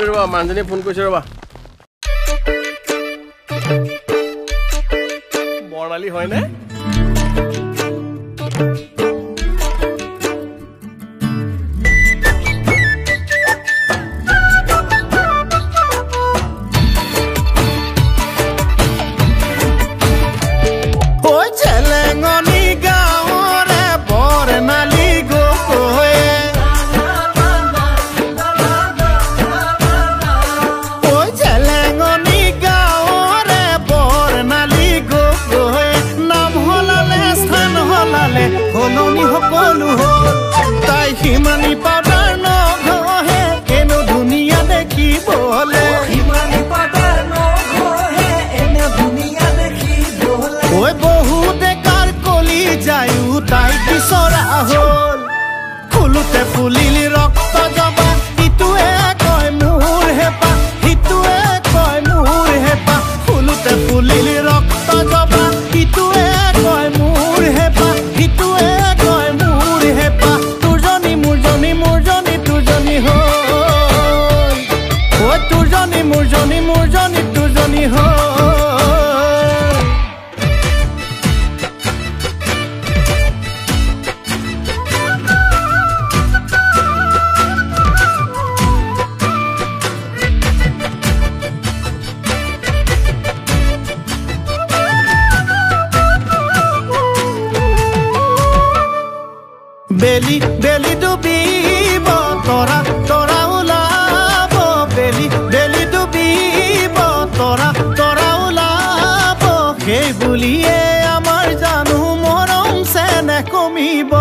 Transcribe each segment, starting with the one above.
আছে ৰবা মানুহজনী ফোন কৰিছে ৰবা বৰ্ণালী হয়নে हिमानी पाउडर न घोहे एनो दुनिया देखी बोले हिमानी पाउडर न घोहे एनो दुनिया देखी बोले ओए बहुत कार कली जायु ताई बिसरा होल फुलुते फुलिली रक्त जबा इतुए कय मुर हेपा इतुए कय मुर हेपा फुलुते फुलिली रक्त जबा इतुए कय मुर हेपा इतुए कय मुर हेपा मुरजनी तुरजनी हो बेली बेली डुबीब तोरा तोरा उलाब बेली बेली डुबीब तोरा तोरा उलाब সেই বুলিয়ে আমার জানু মরম সেনে কমিব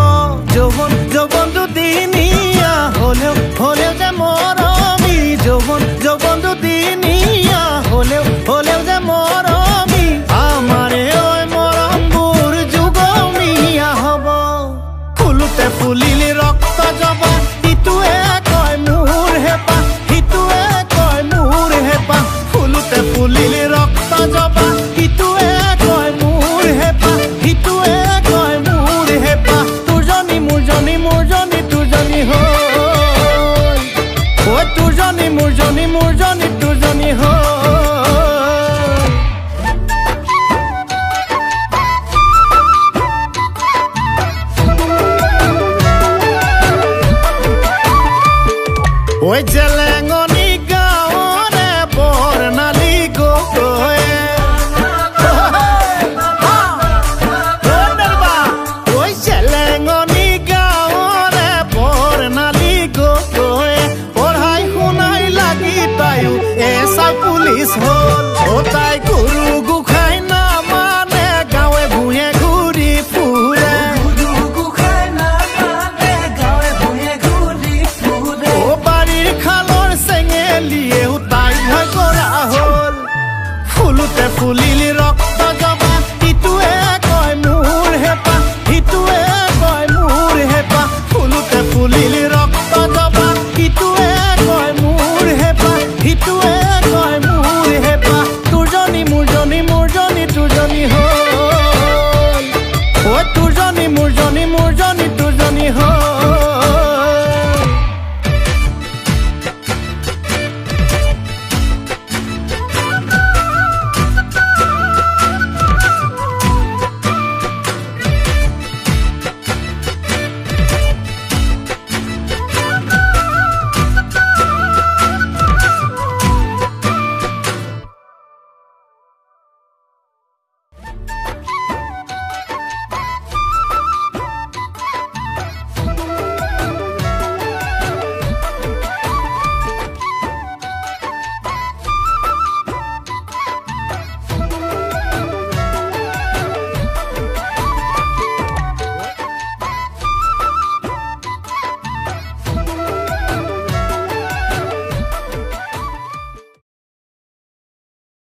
যৌবন যৌবন দুদিনিয়া হলেও হলেও যে মরমি যৌবন যৌবন দুদিনিয়া হলেও হলেও যে মরমি আমারে ওই মৰমবোৰ যুগমিয়া হব ফুলুতে ফুলিলি রক্ত জবা ইতুয়ে কয় মুর হেপা ইতুয়ে কয় মুর হেপা ফুলুতে ফুলিলি রক্ত জবা ইতুয়ে কয় মুর হেপা ইতুয়ে কয় মুর হেপা তুরজনি মুরজনি মুরজনি তুরজনি হই ও তুরজনি মুরজনি মুরজনি তুরজনি হই ওই জেলেঙ্গন